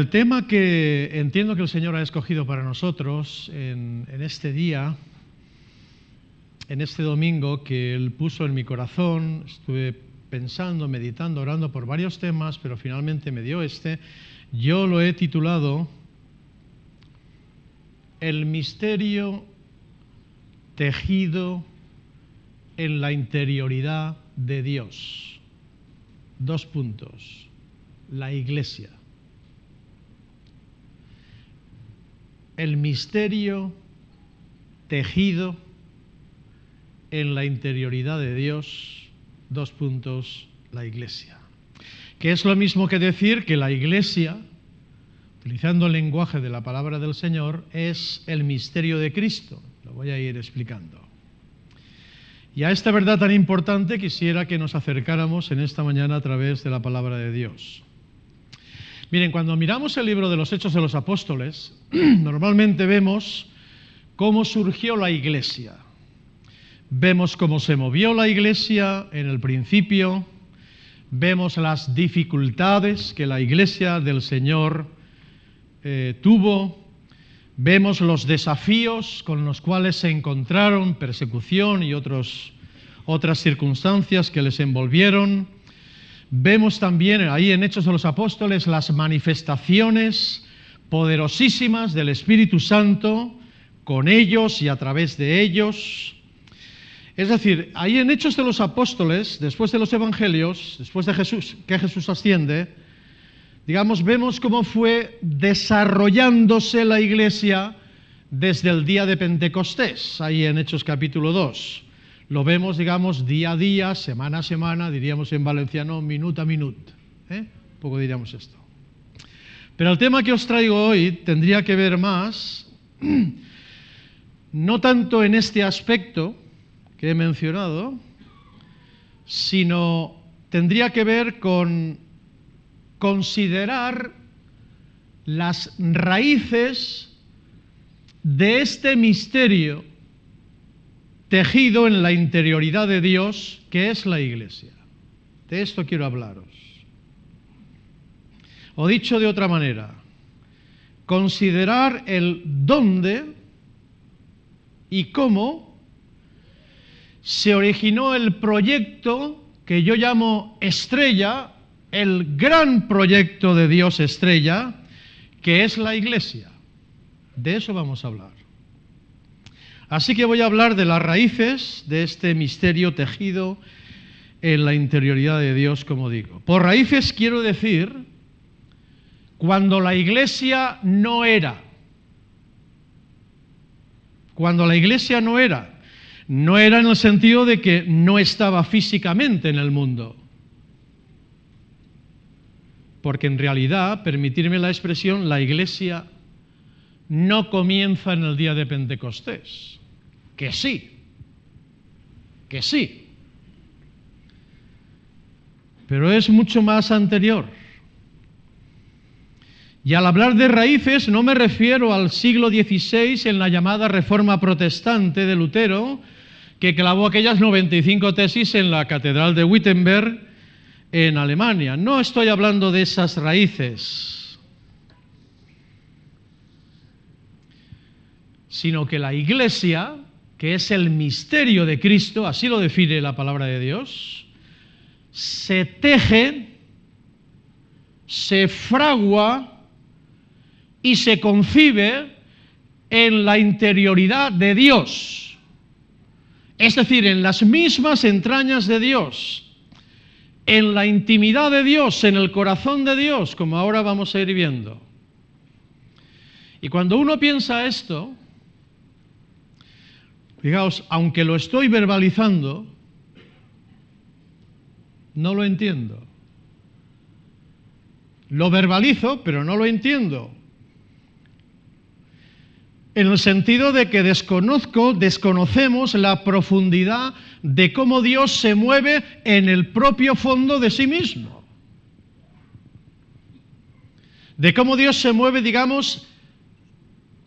el tema que entiendo que el Señor ha escogido para nosotros en este día, en este domingo que Él puso en mi corazón, estuve pensando, meditando, orando por varios temas, pero finalmente me dio este. Yo lo he titulado El misterio tejido en la interioridad de Dios. 2 puntos. La Iglesia. El misterio tejido en la interioridad de Dios. 2 puntos. La Iglesia. Que es lo mismo que decir que la Iglesia, utilizando el lenguaje de la palabra del Señor, es el misterio de Cristo. Lo voy a ir explicando. Y a esta verdad tan importante quisiera que nos acercáramos en esta mañana a través de la palabra de Dios. Miren, cuando miramos el libro de los Hechos de los Apóstoles, normalmente vemos cómo surgió la Iglesia. Vemos cómo se movió la Iglesia en el principio, vemos las dificultades que la Iglesia del Señor tuvo, vemos los desafíos con los cuales se encontraron, persecución y otras circunstancias que les envolvieron. Vemos también ahí en Hechos de los Apóstoles las manifestaciones poderosísimas del Espíritu Santo con ellos y a través de ellos. Es decir, ahí en Hechos de los Apóstoles, después de los Evangelios, después de que Jesús asciende, digamos, vemos cómo fue desarrollándose la Iglesia desde el día de Pentecostés, ahí en Hechos capítulo 2. Lo vemos, digamos, día a día, semana a semana, diríamos en valenciano, minut a minut. Un poco diríamos esto. Pero el tema que os traigo hoy tendría que ver más, no tanto en este aspecto que he mencionado, sino tendría que ver con considerar las raíces de este misterio tejido en la interioridad de Dios, que es la Iglesia. De esto quiero hablaros. O dicho de otra manera, considerar el dónde y cómo se originó el proyecto que yo llamo Estrella, el gran proyecto de Dios Estrella, que es la Iglesia. De eso vamos a hablar. Así que voy a hablar de las raíces de este misterio tejido en la interioridad de Dios, como digo. Por raíces quiero decir cuando la Iglesia no era. Cuando la Iglesia no era. No era en el sentido de que no estaba físicamente en el mundo. Porque en realidad, permitirme la expresión, la Iglesia no comienza en el día de Pentecostés. Que sí. Pero es mucho más anterior. Y al hablar de raíces no me refiero al siglo XVI en la llamada Reforma Protestante de Lutero, que clavó aquellas 95 tesis en la Catedral de Wittenberg en Alemania. No estoy hablando de esas raíces, sino que la Iglesia, que es el misterio de Cristo, así lo define la palabra de Dios, se teje, se fragua y se concibe en la interioridad de Dios, es decir, en las mismas entrañas de Dios, en la intimidad de Dios, en el corazón de Dios, como ahora vamos a ir viendo. Y cuando uno piensa esto, fijaos, aunque lo estoy verbalizando, no lo entiendo. Lo verbalizo, pero no lo entiendo. En el sentido de que desconocemos la profundidad de cómo Dios se mueve en el propio fondo de sí mismo. De cómo Dios se mueve, digamos,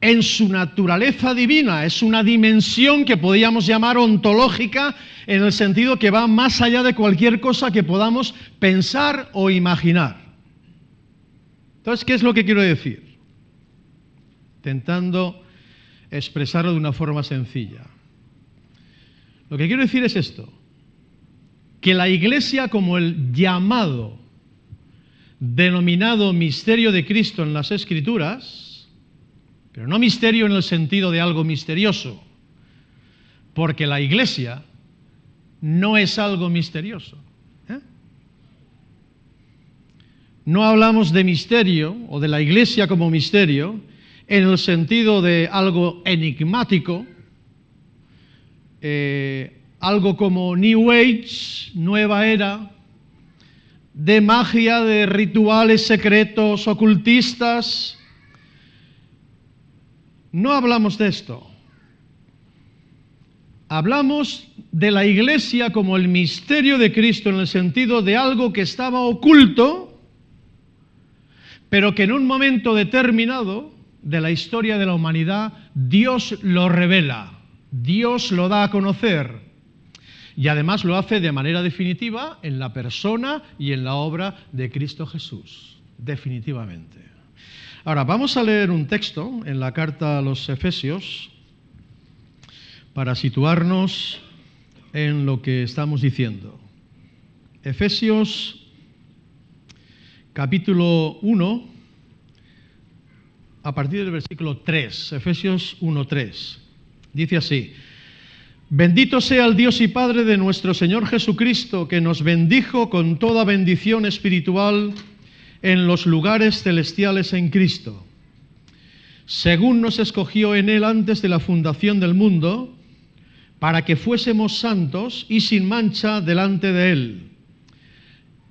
en su naturaleza divina. Es una dimensión que podríamos llamar ontológica, en el sentido que va más allá de cualquier cosa que podamos pensar o imaginar. Entonces, ¿qué es lo que quiero decir? Intentando expresarlo de una forma sencilla. Lo que quiero decir es esto, que la Iglesia, como el llamado, denominado misterio de Cristo en las Escrituras, pero no misterio en el sentido de algo misterioso, porque la Iglesia no es algo misterioso. No hablamos de misterio o de la Iglesia como misterio en el sentido de algo enigmático, algo como New Age, nueva era, de magia, de rituales secretos, ocultistas. No hablamos de esto. Hablamos de la Iglesia como el misterio de Cristo en el sentido de algo que estaba oculto, pero que en un momento determinado de la historia de la humanidad Dios lo revela, Dios lo da a conocer y además lo hace de manera definitiva en la persona y en la obra de Cristo Jesús, definitivamente. Ahora, vamos a leer un texto en la carta a los Efesios para situarnos en lo que estamos diciendo. Efesios capítulo 1, a partir del versículo 3, Efesios 1:3. Dice así: Bendito sea el Dios y Padre de nuestro Señor Jesucristo, que nos bendijo con toda bendición espiritual en los lugares celestiales en Cristo, según nos escogió en Él antes de la fundación del mundo, para que fuésemos santos y sin mancha delante de Él,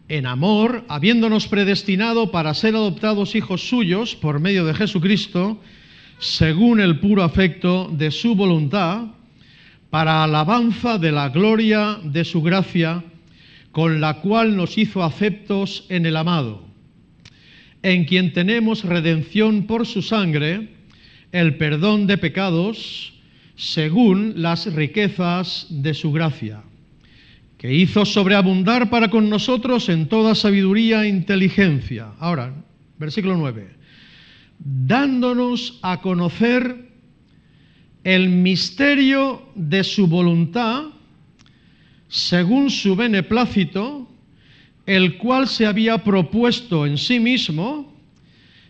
en amor, habiéndonos predestinado para ser adoptados hijos suyos por medio de Jesucristo, según el puro afecto de su voluntad, para alabanza de la gloria de su gracia, con la cual nos hizo aceptos en el amado, en quien tenemos redención por su sangre, el perdón de pecados, según las riquezas de su gracia, que hizo sobreabundar para con nosotros en toda sabiduría e inteligencia. Ahora, versículo 9. Dándonos a conocer el misterio de su voluntad, según su beneplácito, el cual se había propuesto en sí mismo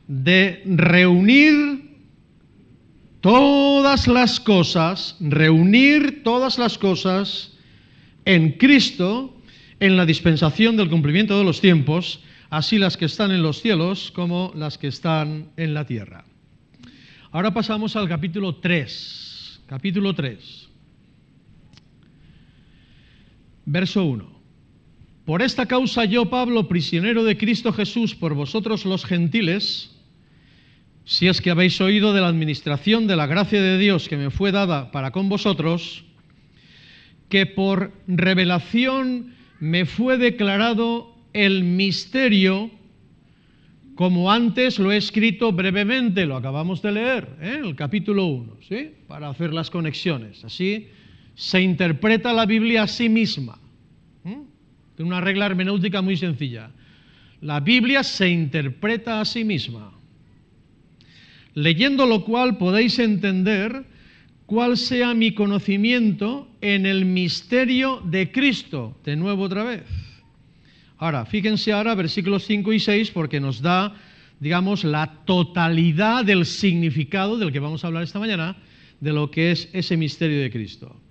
de reunir todas las cosas en Cristo, en la dispensación del cumplimiento de los tiempos, así las que están en los cielos como las que están en la tierra. Ahora pasamos al capítulo 3. Capítulo 3. Verso 1. Por esta causa yo, Pablo, prisionero de Cristo Jesús, por vosotros los gentiles, si es que habéis oído de la administración de la gracia de Dios que me fue dada para con vosotros, que por revelación me fue declarado el misterio, como antes lo he escrito brevemente, lo acabamos de leer, en el capítulo 1, ¿sí? Para hacer las conexiones. Así se interpreta la Biblia a sí misma. Tiene una regla hermenéutica muy sencilla. La Biblia se interpreta a sí misma. Leyendo lo cual podéis entender cuál sea mi conocimiento en el misterio de Cristo. De nuevo otra vez. Ahora, fíjense ahora versículos 5 y 6 porque nos da, digamos, la totalidad del significado del que vamos a hablar esta mañana, de lo que es ese misterio de Cristo.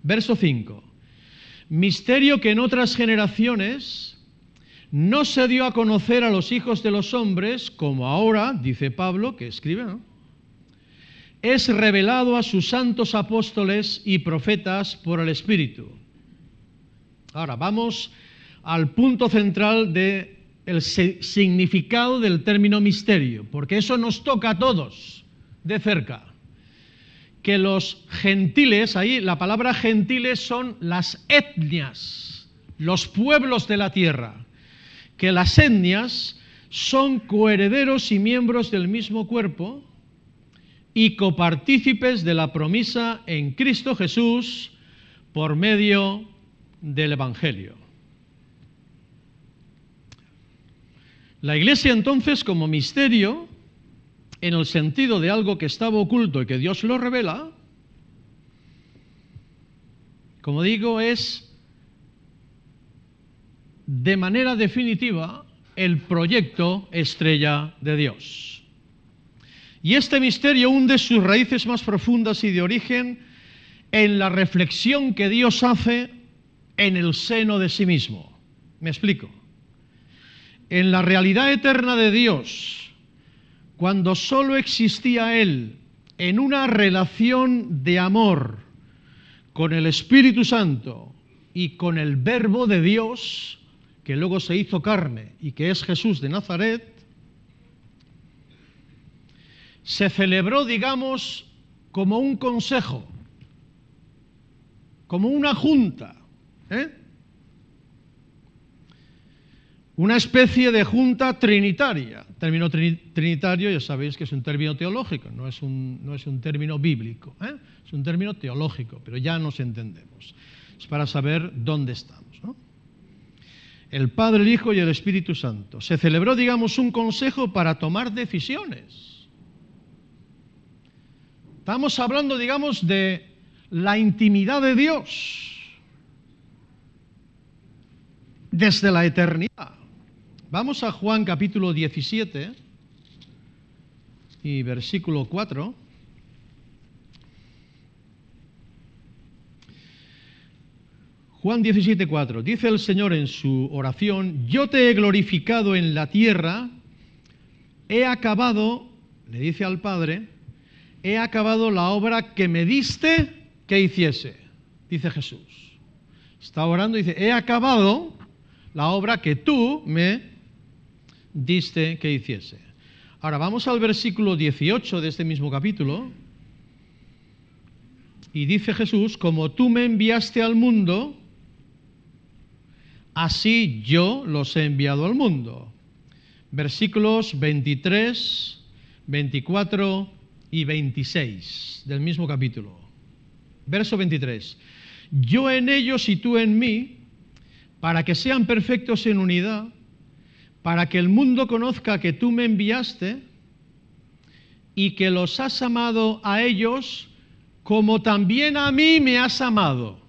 Verso 5. Misterio que en otras generaciones no se dio a conocer a los hijos de los hombres, como ahora, dice Pablo, que escribe, ¿no? Es revelado a sus santos apóstoles y profetas por el Espíritu. Ahora, vamos al punto central del significado del término misterio, porque eso nos toca a todos de cerca. Que los gentiles, ahí la palabra gentiles son las etnias, los pueblos de la tierra, que las etnias son coherederos y miembros del mismo cuerpo y copartícipes de la promesa en Cristo Jesús por medio del Evangelio. La Iglesia entonces, como misterio, en el sentido de algo que estaba oculto y que Dios lo revela, como digo, es de manera definitiva el proyecto estrella de Dios. Y este misterio hunde sus raíces más profundas y de origen en la reflexión que Dios hace en el seno de sí mismo. Me explico. En la realidad eterna de Dios, cuando solo existía Él en una relación de amor con el Espíritu Santo y con el Verbo de Dios, que luego se hizo carne y que es Jesús de Nazaret, se celebró, digamos, como un consejo, como una junta, una especie de junta trinitaria. El término trinitario ya sabéis que es un término teológico, no es un término bíblico, es un término teológico, pero ya nos entendemos. Es para saber dónde estamos, ¿no? El Padre, el Hijo y el Espíritu Santo. Se celebró, digamos, un consejo para tomar decisiones. Estamos hablando, digamos, de la intimidad de Dios desde la eternidad. Vamos a Juan capítulo 17 y versículo 4. Juan 17, 4. Dice el Señor en su oración: yo te he glorificado en la tierra, he acabado, le dice al Padre, he acabado la obra que me diste que hiciese, dice Jesús. Está orando y dice, he acabado la obra que tú me diste que hiciese. Ahora vamos al versículo 18 de este mismo capítulo, y dice Jesús, como tú me enviaste al mundo, así yo los he enviado al mundo. Versículos 23, 24 y 26 del mismo capítulo. Verso 23. Yo en ellos y tú en mí, para que sean perfectos en unidad, para que el mundo conozca que tú me enviaste y que los has amado a ellos como también a mí me has amado.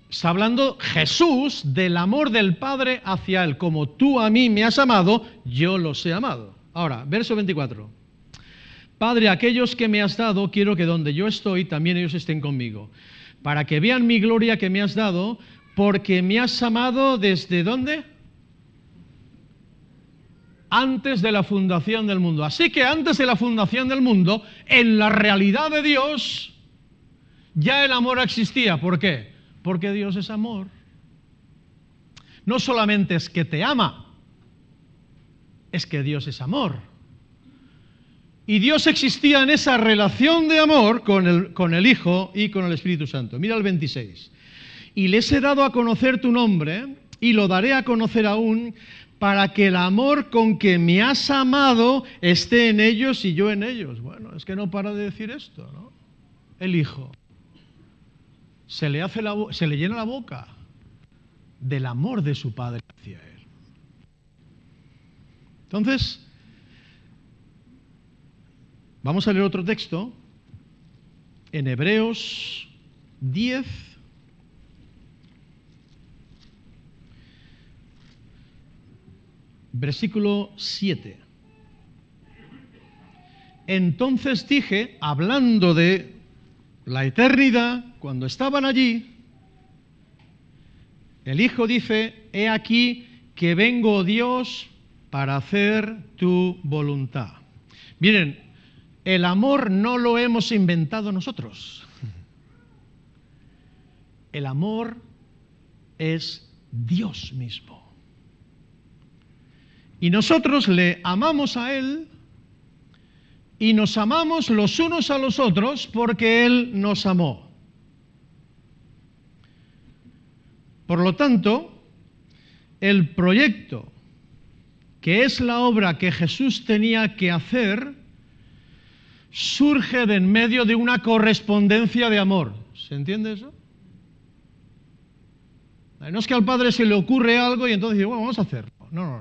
Está hablando Jesús del amor del Padre hacia Él. Como tú a mí me has amado, yo los he amado. Ahora, verso 24. Padre, aquellos que me has dado, quiero que donde yo estoy, también ellos estén conmigo, para que vean mi gloria que me has dado, porque me has amado ¿desde dónde? Antes de la fundación del mundo. Así que antes de la fundación del mundo, en la realidad de Dios, ya el amor existía. ¿Por qué? Porque Dios es amor. No solamente es que te ama, es que Dios es amor. Y Dios existía en esa relación de amor con el Hijo y con el Espíritu Santo. Mira el 26. Y les he dado a conocer tu nombre, y lo daré a conocer aún, para que el amor con que me has amado esté en ellos y yo en ellos. Bueno, es que no para de decir esto, ¿no? El Hijo. Se le llena la boca del amor de su Padre hacia Él. Entonces, vamos a leer otro texto en Hebreos 10, versículo 7. Entonces dije, hablando de la eternidad, cuando estaban allí, el Hijo dice, he aquí que vengo, Dios, para hacer tu voluntad. Miren, el amor no lo hemos inventado nosotros. El amor es Dios mismo. Y nosotros le amamos a Él y nos amamos los unos a los otros porque Él nos amó. Por lo tanto, el proyecto, que es la obra que Jesús tenía que hacer, surge de en medio de una correspondencia de amor. ¿Se entiende eso? No es que al padre se le ocurre algo y entonces dice, bueno, vamos a hacerlo. No.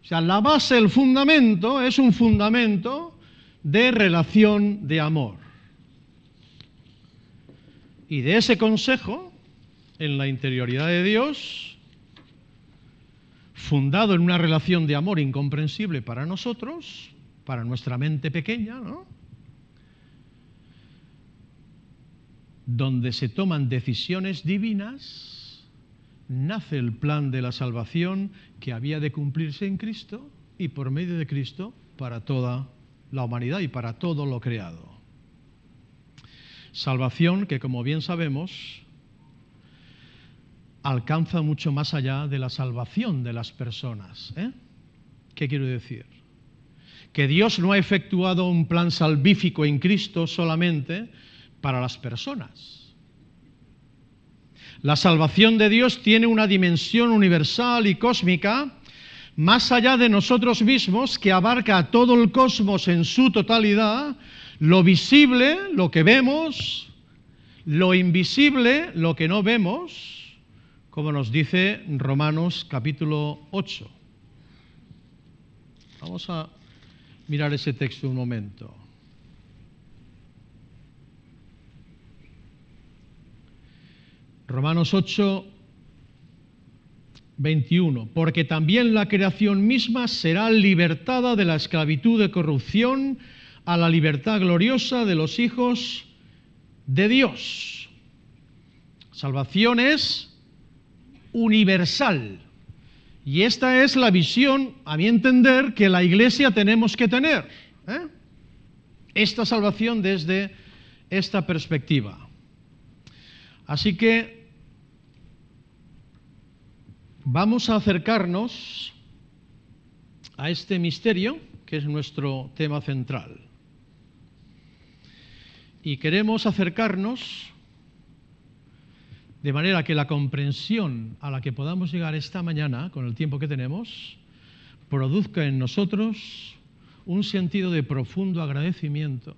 O sea, la base, el fundamento, es un fundamento de relación de amor. Y de ese consejo, en la interioridad de Dios, fundado en una relación de amor incomprensible para nosotros, para nuestra mente pequeña, ¿no?, donde se toman decisiones divinas, nace el plan de la salvación que había de cumplirse en Cristo y por medio de Cristo para toda la humanidad y para todo lo creado. Salvación que, como bien sabemos, alcanza mucho más allá de la salvación de las personas. ¿Qué quiero decir? Que Dios no ha efectuado un plan salvífico en Cristo solamente para las personas. La salvación de Dios tiene una dimensión universal y cósmica más allá de nosotros mismos, que abarca a todo el cosmos en su totalidad, lo visible, lo que vemos, lo invisible, lo que no vemos, como nos dice Romanos capítulo 8. Vamos a mirar ese texto un momento. Romanos 8, 21. Porque también la creación misma será libertada de la esclavitud de corrupción a la libertad gloriosa de los hijos de Dios. Salvación es universal. Y esta es la visión, a mi entender, que la Iglesia tenemos que tener. Esta salvación desde esta perspectiva. Así que vamos a acercarnos a este misterio, que es nuestro tema central. Y queremos acercarnos de manera que la comprensión a la que podamos llegar esta mañana, con el tiempo que tenemos, produzca en nosotros un sentido de profundo agradecimiento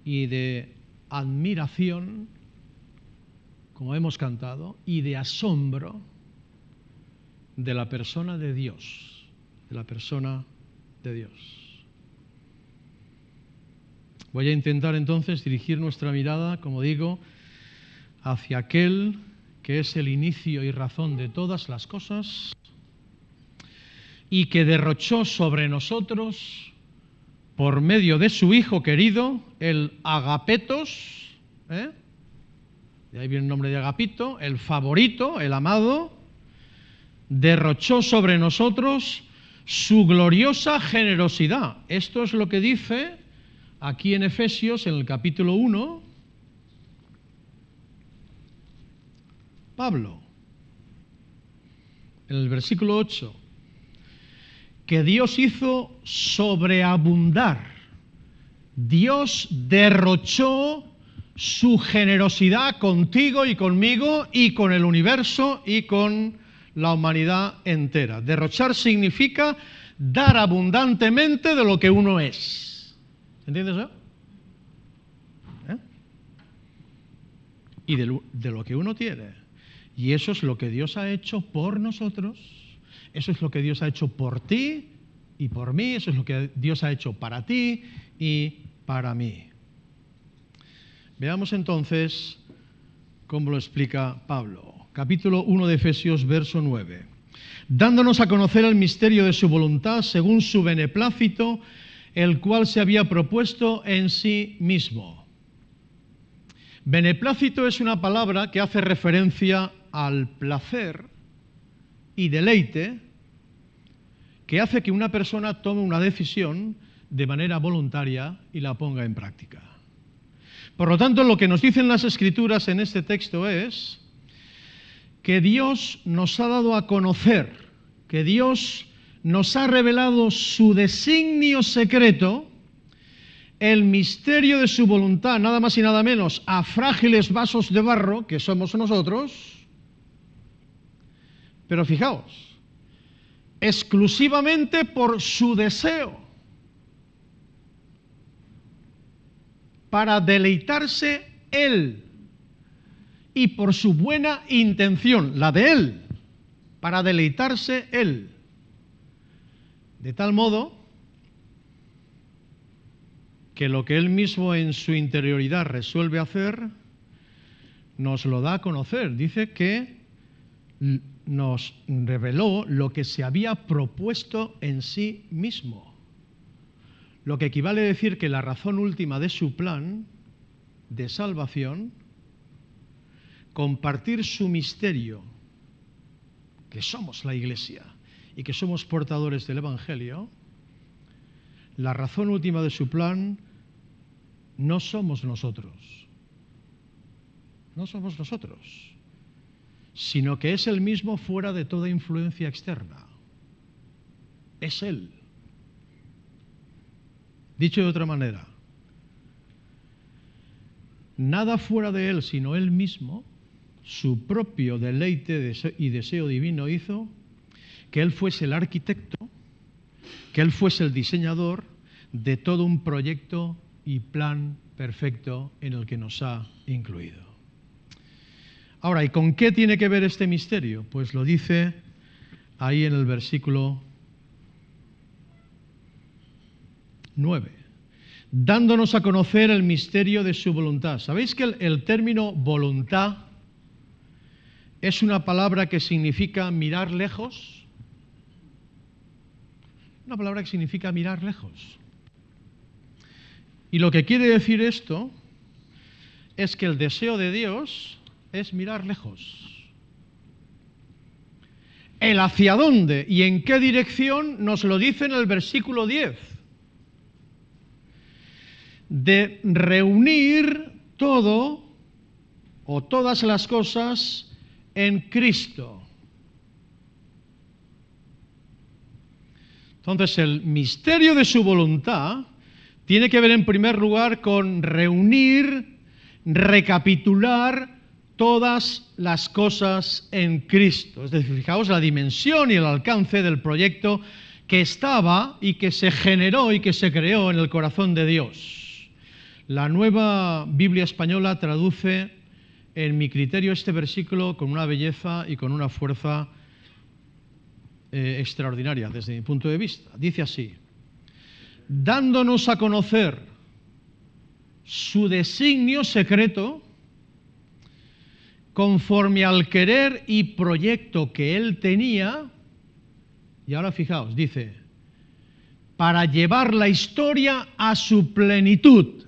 y de admiración, como hemos cantado, y de asombro de la persona de Dios, de la persona de Dios. Voy a intentar entonces dirigir nuestra mirada, como digo, hacia aquel que es el inicio y razón de todas las cosas y que derrochó sobre nosotros, por medio de su Hijo querido, el agapetos, de ahí viene el nombre de agapito, el favorito, el amado, derrochó sobre nosotros su gloriosa generosidad. Esto es lo que dice aquí en Efesios, en el capítulo 1, Pablo, en el versículo 8, que Dios hizo sobreabundar, Dios derrochó su generosidad contigo y conmigo y con el universo y con la humanidad entera. Derrochar significa dar abundantemente de lo que uno es. ¿Entiendes eso? Y de lo que uno tiene. Y eso es lo que Dios ha hecho por nosotros, eso es lo que Dios ha hecho por ti y por mí, eso es lo que Dios ha hecho para ti y para mí. Veamos entonces cómo lo explica Pablo. Capítulo 1 de Efesios, verso 9. Dándonos a conocer el misterio de su voluntad según su beneplácito, el cual se había propuesto en sí mismo. Beneplácito es una palabra que hace referencia al placer y deleite que hace que una persona tome una decisión de manera voluntaria y la ponga en práctica. Por lo tanto, lo que nos dicen las Escrituras en este texto es que Dios nos ha dado a conocer, que Dios nos ha revelado su designio secreto, el misterio de su voluntad, nada más y nada menos, a frágiles vasos de barro, que somos nosotros. Pero fijaos, exclusivamente por su deseo, para deleitarse Él y por su buena intención, la de Él, para deleitarse Él. De tal modo que lo que Él mismo en su interioridad resuelve hacer, nos lo da a conocer. Dice que nos reveló lo que se había propuesto en sí mismo. Lo que equivale a decir que la razón última de su plan de salvación, compartir su misterio, que somos la Iglesia y que somos portadores del Evangelio, la razón última de su plan no somos nosotros. No somos nosotros, sino que es Él mismo fuera de toda influencia externa. Es Él. Dicho de otra manera, nada fuera de Él, sino Él mismo, su propio deleite y deseo divino hizo que Él fuese el arquitecto, que Él fuese el diseñador de todo un proyecto y plan perfecto en el que nos ha incluido. Ahora, ¿y con qué tiene que ver este misterio? Pues lo dice ahí en el versículo 9. Dándonos a conocer el misterio de su voluntad. ¿Sabéis que el término voluntad es una palabra que significa mirar lejos? Una palabra que significa mirar lejos. Y lo que quiere decir esto es que el deseo de Dios es mirar lejos. El hacia dónde y en qué dirección nos lo dice en el versículo 10. De reunir todo o todas las cosas en Cristo. Entonces, el misterio de su voluntad tiene que ver en primer lugar con reunir, recapitular todas las cosas en Cristo. Es decir, fijaos la dimensión y el alcance del proyecto que estaba y que se generó y que se creó en el corazón de Dios. La Nueva Biblia Española traduce, en mi criterio, este versículo con una belleza y con una fuerza extraordinaria desde mi punto de vista. Dice así: dándonos a conocer su designio secreto, conforme al querer y proyecto que Él tenía, y ahora fijaos, dice, para llevar la historia a su plenitud.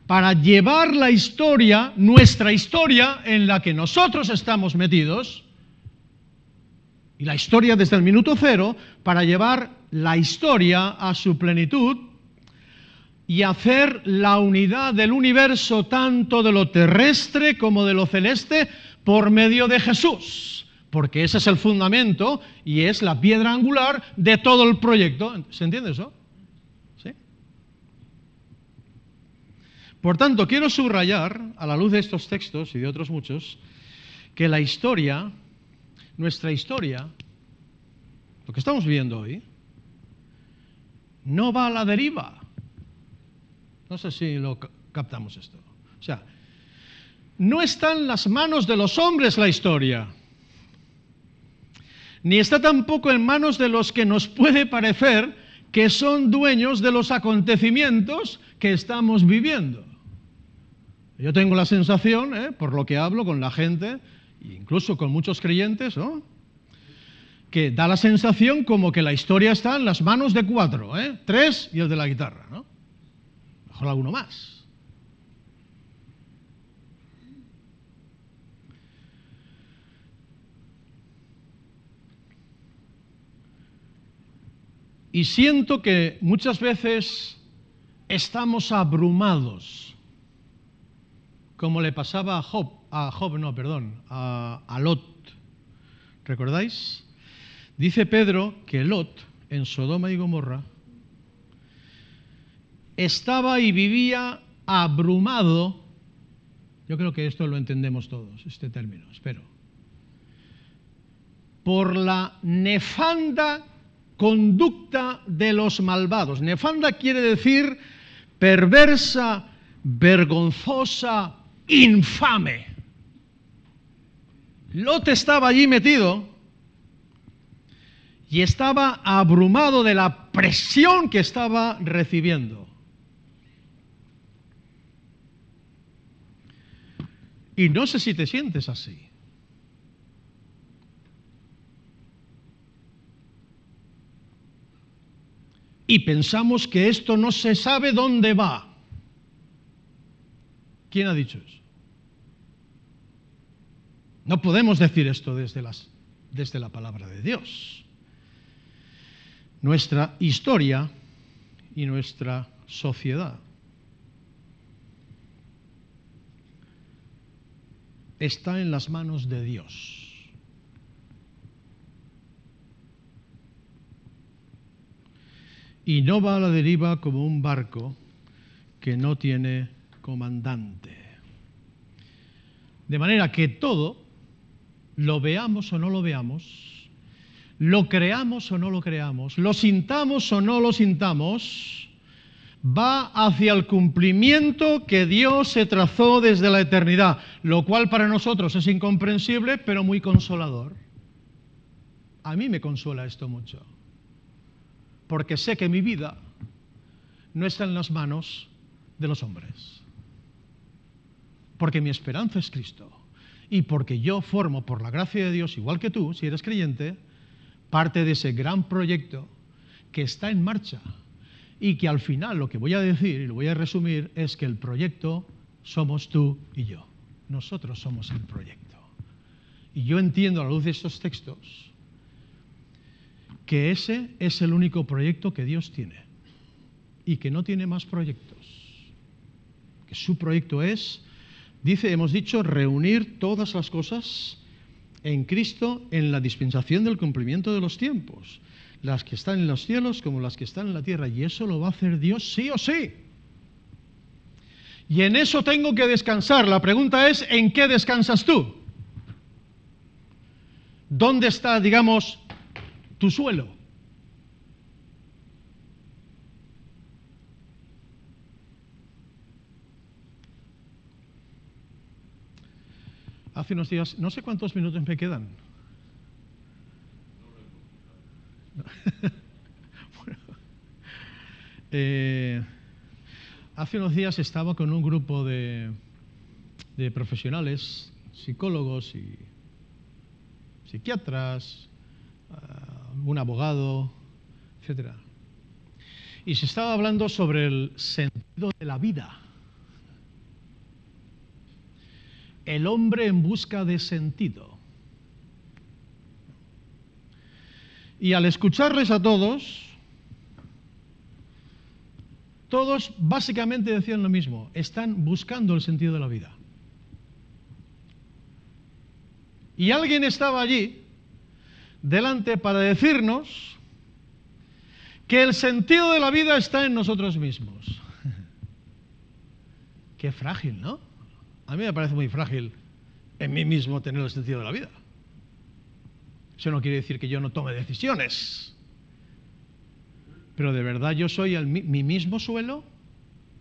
Para llevar la historia, nuestra historia, en la que nosotros estamos metidos, y la historia desde el minuto cero, para llevar la historia a su plenitud y hacer la unidad del universo, tanto de lo terrestre como de lo celeste, por medio de Jesús. Porque ese es el fundamento y es la piedra angular de todo el proyecto. ¿Se entiende eso? ¿Sí? Por tanto, quiero subrayar, a la luz de estos textos y de otros muchos, que la historia, nuestra historia, lo que estamos viendo hoy, no va a la deriva. No sé si lo captamos esto. O sea, no está en las manos de los hombres la historia, ni está tampoco en manos de los que nos puede parecer que son dueños de los acontecimientos que estamos viviendo. Yo tengo la sensación, por lo que hablo con la gente, incluso con muchos creyentes, ¿no?, que da la sensación como que la historia está en las manos de 4, 3 y el de la guitarra, ¿no? Mejor alguno más. Y siento que muchas veces estamos abrumados, como le pasaba a Lot. ¿Recordáis? Dice Pedro que Lot, en Sodoma y Gomorra, estaba y vivía abrumado. Yo creo que esto lo entendemos todos, este término, espero. Por la nefanda conducta de los malvados. Nefanda quiere decir perversa, vergonzosa, infame. Lot estaba allí metido y estaba abrumado de la presión que estaba recibiendo. Y no sé si te sientes así. Y pensamos que esto no se sabe dónde va. ¿Quién ha dicho eso? No podemos decir esto desde la palabra de Dios. Nuestra historia y nuestra sociedad está en las manos de Dios. Y no va a la deriva como un barco que no tiene comandante. De manera que todo, lo veamos o no lo veamos, lo creamos o no lo creamos, lo sintamos o no lo sintamos, va hacia el cumplimiento que Dios se trazó desde la eternidad, lo cual para nosotros es incomprensible, pero muy consolador. A mí me consuela esto mucho, porque sé que mi vida no está en las manos de los hombres, porque mi esperanza es Cristo, y porque yo formo, por la gracia de Dios, igual que tú, si eres creyente, parte de ese gran proyecto que está en marcha, y que al final lo que voy a decir, y lo voy a resumir, es que el proyecto somos tú y yo. Nosotros somos el proyecto. Y yo entiendo a la luz de estos textos que ese es el único proyecto que Dios tiene y que no tiene más proyectos. Que su proyecto es, hemos dicho, reunir todas las cosas en Cristo en la dispensación del cumplimiento de los tiempos, las que están en los cielos como las que están en la tierra, y eso lo va a hacer Dios sí o sí. Y en eso tengo que descansar. La pregunta es, ¿en qué descansas tú? ¿Dónde está, digamos, tu suelo? Hace unos días, no sé cuántos minutos me quedan. Bueno, hace unos días estaba con un grupo de profesionales, psicólogos y psiquiatras, un abogado, etc. Y se estaba hablando sobre el sentido de la vida. El hombre en busca de sentido. Y al escucharles a todos básicamente decían lo mismo, están buscando el sentido de la vida. Y alguien estaba allí, delante, para decirnos que el sentido de la vida está en nosotros mismos. Qué frágil, ¿no? A mí me parece muy frágil en mí mismo tener el sentido de la vida. Eso no quiere decir que yo no tome decisiones. Pero de verdad yo soy mi mismo suelo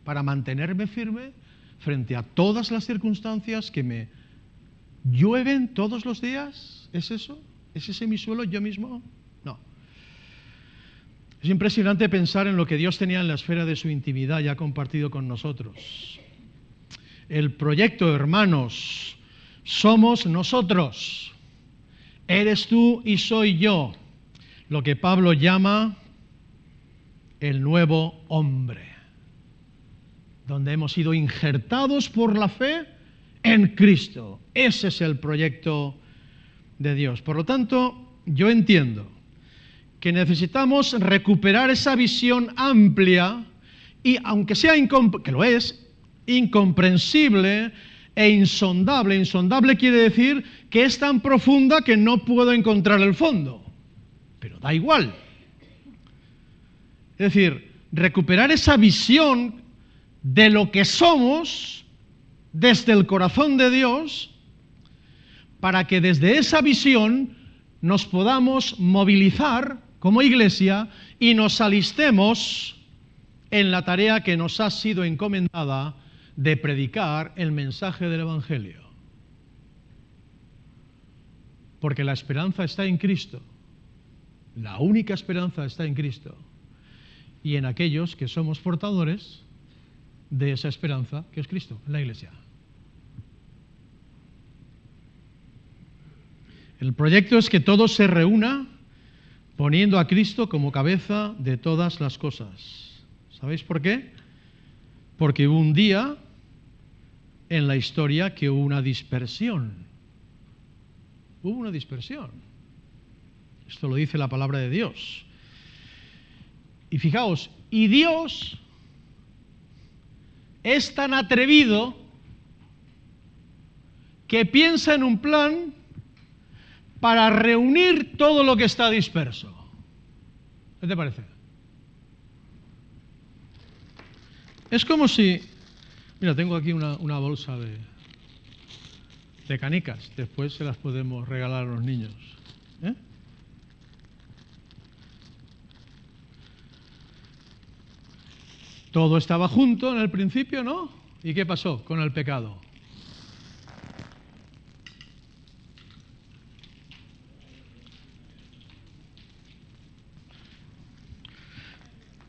para mantenerme firme frente a todas las circunstancias que me llueven todos los días. ¿Es eso? ¿Es ese mi suelo yo mismo? No. Es impresionante pensar en lo que Dios tenía en la esfera de su intimidad y ha compartido con nosotros. El proyecto, hermanos, somos nosotros. Eres tú y soy yo. Lo que Pablo llama el nuevo hombre. Donde hemos sido injertados por la fe en Cristo. Ese es el proyecto de Dios. Por lo tanto, yo entiendo que necesitamos recuperar esa visión amplia y, aunque sea que lo es, incomprensible e insondable. Insondable quiere decir que es tan profunda que no puedo encontrar el fondo. Pero da igual. Es decir, recuperar esa visión de lo que somos desde el corazón de Dios, para que desde esa visión nos podamos movilizar como iglesia y nos alistemos en la tarea que nos ha sido encomendada de predicar el mensaje del Evangelio. Porque la esperanza está en Cristo. La única esperanza está en Cristo. Y en aquellos que somos portadores de esa esperanza que es Cristo, en la Iglesia. El proyecto es que todo se reúna poniendo a Cristo como cabeza de todas las cosas. ¿Sabéis por qué? Porque hubo un día en la historia que hubo una dispersión. Hubo una dispersión. Esto lo dice la palabra de Dios. Y fijaos, y Dios es tan atrevido que piensa en un plan para reunir todo lo que está disperso. ¿Qué te parece? Es como si... Mira, tengo aquí una bolsa de canicas. Después se las podemos regalar a los niños. ¿Eh? Todo estaba junto en el principio, ¿no? ¿Y qué pasó con el pecado?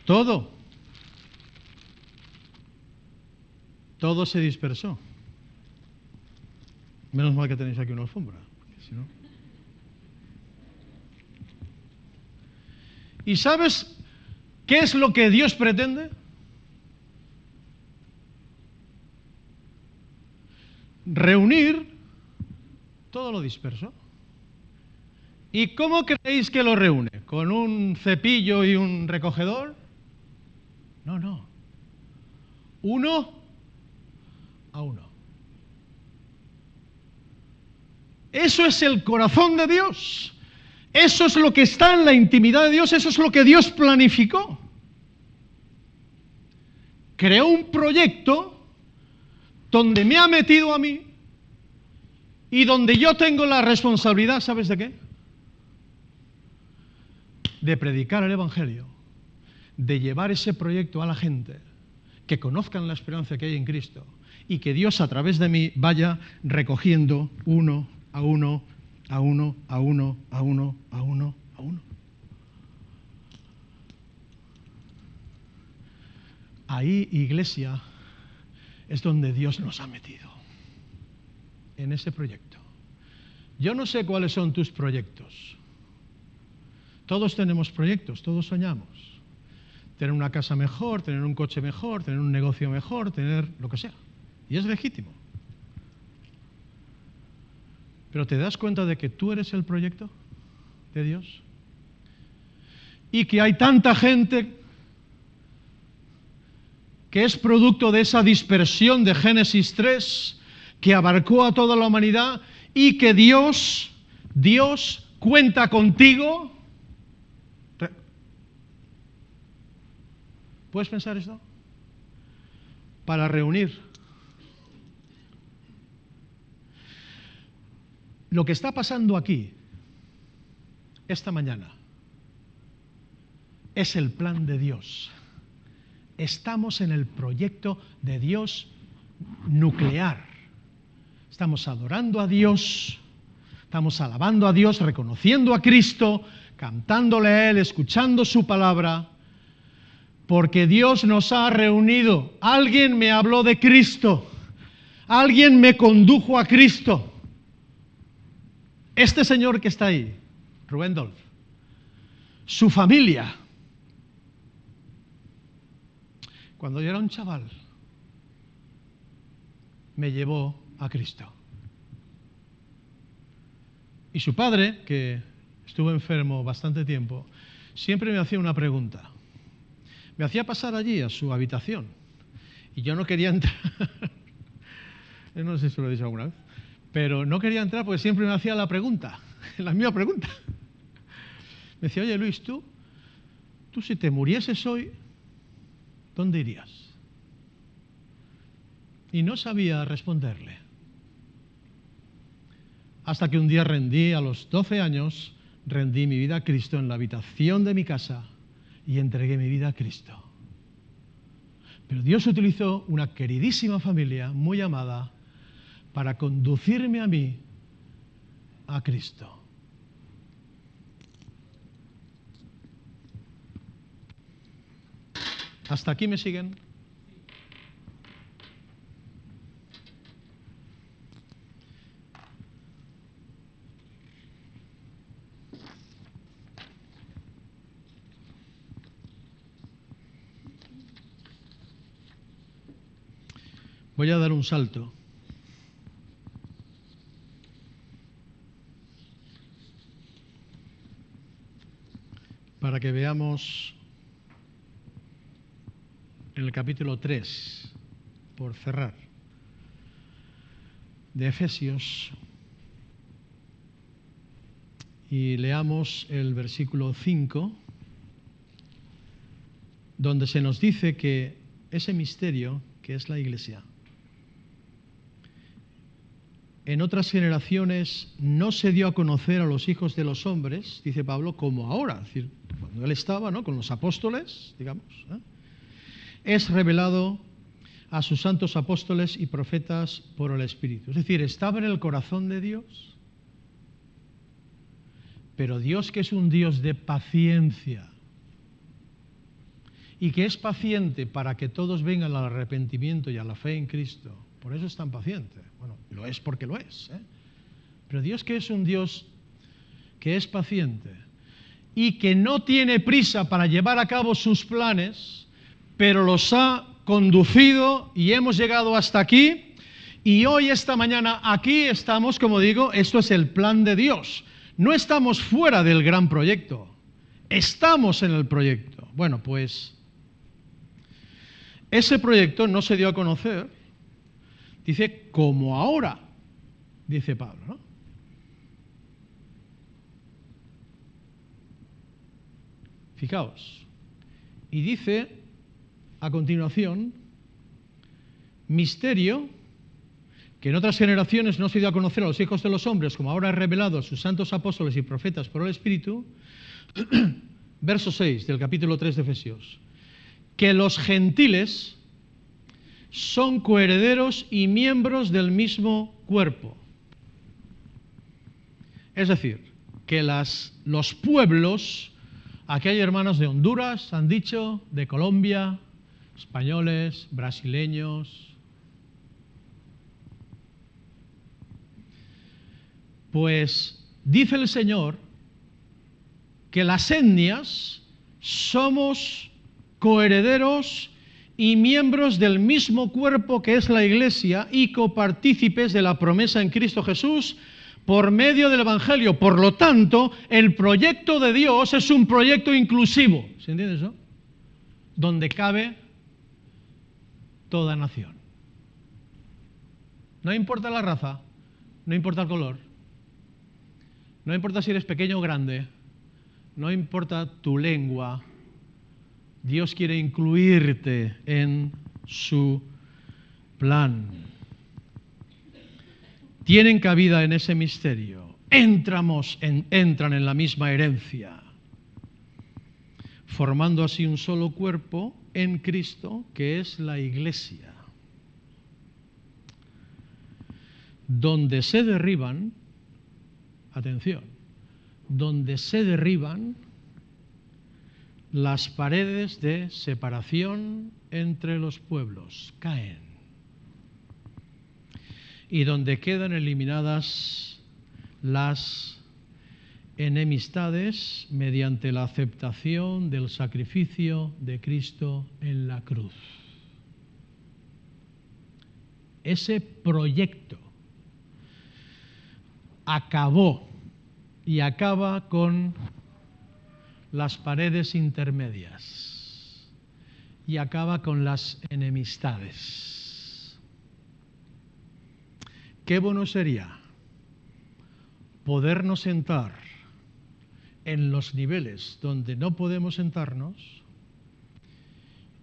Todo se dispersó. Menos mal que tenéis aquí una alfombra, porque si no... ¿Y sabes qué es lo que Dios pretende? Reunir todo lo disperso. ¿Y cómo creéis que lo reúne? ¿Con un cepillo y un recogedor? No. Uno a uno. Eso es el corazón de Dios. Eso es lo que está en la intimidad de Dios. Eso es lo que Dios planificó. Creó un proyecto donde me ha metido a mí y donde yo tengo la responsabilidad, ¿sabes de qué? De predicar el Evangelio, de llevar ese proyecto a la gente, que conozcan la esperanza que hay en Cristo y que Dios a través de mí vaya recogiendo uno a uno, a uno, a uno, a uno, a uno, a uno. Ahí, iglesia, es donde Dios nos ha metido, en ese proyecto. Yo no sé cuáles son tus proyectos. Todos tenemos proyectos, todos soñamos. Tener una casa mejor, tener un coche mejor, tener un negocio mejor, tener lo que sea. Y es legítimo. Pero ¿te das cuenta de que tú eres el proyecto de Dios? Y que hay tanta gente que es producto de esa dispersión de Génesis 3, que abarcó a toda la humanidad, y que Dios cuenta contigo. ¿Puedes pensar esto? Para reunir. Lo que está pasando aquí, esta mañana, es el plan de Dios. Estamos en el proyecto de Dios nuclear. Estamos adorando a Dios, estamos alabando a Dios, reconociendo a Cristo, cantándole a Él, escuchando su palabra, porque Dios nos ha reunido. Alguien me habló de Cristo, alguien me condujo a Cristo. Este señor que está ahí, Rubén Dolph, su familia, cuando yo era un chaval, me llevó a Cristo. Y su padre, que estuvo enfermo bastante tiempo, siempre me hacía una pregunta. Me hacía pasar allí a su habitación y yo no quería entrar. No sé si lo he dicho alguna vez, pero no quería entrar porque siempre me hacía la pregunta, la misma pregunta. Me decía, oye Luis, tú si te murieses hoy, ¿dónde irías? Y no sabía responderle. Hasta que un día a los 12 años, rendí mi vida a Cristo en la habitación de mi casa y entregué mi vida a Cristo. Pero Dios utilizó una queridísima familia, muy amada, para conducirme a mí a Cristo. ¿Hasta aquí me siguen? Voy a dar un salto. Para que veamos en el capítulo 3, por cerrar, de Efesios, y leamos el versículo 5, donde se nos dice que ese misterio, que es la Iglesia, en otras generaciones no se dio a conocer a los hijos de los hombres, dice Pablo, como ahora, es decir, cuando él estaba, ¿no?, con los apóstoles, digamos, es revelado a sus santos apóstoles y profetas por el Espíritu. Es decir, estaba en el corazón de Dios, pero Dios, que es un Dios de paciencia y que es paciente para que todos vengan al arrepentimiento y a la fe en Cristo, por eso es tan paciente. Bueno, lo es porque lo es, Pero Dios, que es un Dios que es paciente y que no tiene prisa para llevar a cabo sus planes, pero los ha conducido y hemos llegado hasta aquí, y hoy, esta mañana, aquí estamos, como digo, esto es el plan de Dios. No estamos fuera del gran proyecto, estamos en el proyecto. Bueno, pues ese proyecto no se dio a conocer, dice, como ahora, dice Pablo, ¿no? Fijaos, y dice a continuación, misterio que en otras generaciones no se dio a conocer a los hijos de los hombres, como ahora es revelado a sus santos apóstoles y profetas por el Espíritu, verso 6 del capítulo 3 de Efesios, que los gentiles son coherederos y miembros del mismo cuerpo. Es decir, que los pueblos, aquí hay hermanos de Honduras, han dicho, de Colombia, españoles, brasileños, pues dice el Señor que las etnias somos coherederos y miembros del mismo cuerpo que es la Iglesia y copartícipes de la promesa en Cristo Jesús por medio del Evangelio. Por lo tanto, el proyecto de Dios es un proyecto inclusivo. ¿Se entiende eso? Donde cabe toda nación. No importa la raza, no importa el color, no importa si eres pequeño o grande, no importa tu lengua, Dios quiere incluirte en su plan. Tienen cabida en ese misterio, entran en la misma herencia, formando así un solo cuerpo en Cristo, que es la Iglesia, donde se derriban, atención, donde se derriban las paredes de separación entre los pueblos, caen, y donde quedan eliminadas las enemistades mediante la aceptación del sacrificio de Cristo en la cruz. Ese proyecto acabó y acaba con las paredes intermedias y acaba con las enemistades. Qué bueno sería podernos sentar en los niveles donde no podemos sentarnos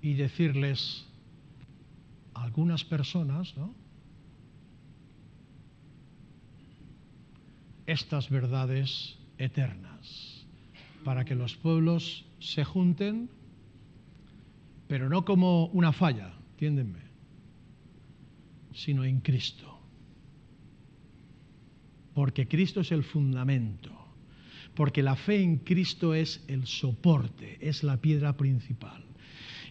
y decirles a algunas personas, ¿no?, estas verdades eternas, para que los pueblos se junten, pero no como una falla, entiéndenme, sino en Cristo. Porque Cristo es el fundamento, porque la fe en Cristo es el soporte, es la piedra principal.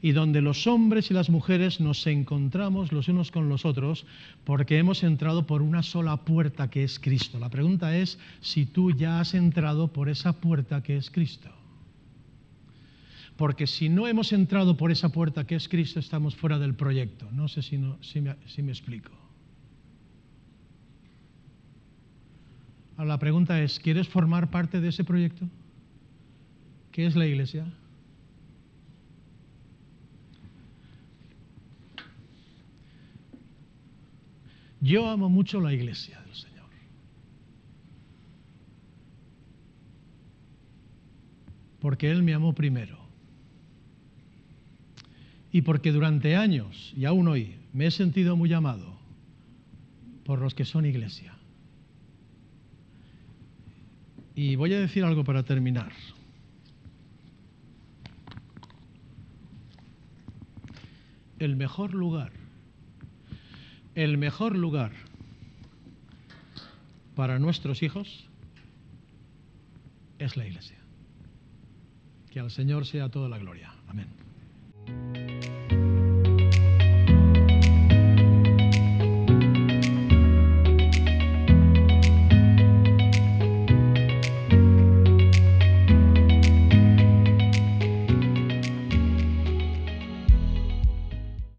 Y donde los hombres y las mujeres nos encontramos los unos con los otros porque hemos entrado por una sola puerta que es Cristo. La pregunta es si tú ya has entrado por esa puerta que es Cristo. Porque si no hemos entrado por esa puerta que es Cristo, estamos fuera del proyecto. No sé si me explico. Ahora, la pregunta es, ¿quieres formar parte de ese proyecto? ¿Qué es la Iglesia? Yo amo mucho la Iglesia del Señor. Porque Él me amó primero. Y porque durante años, y aún hoy, me he sentido muy amado por los que son Iglesia. Y voy a decir algo para terminar. El mejor lugar para nuestros hijos es la Iglesia. Que al Señor sea toda la gloria. Amén.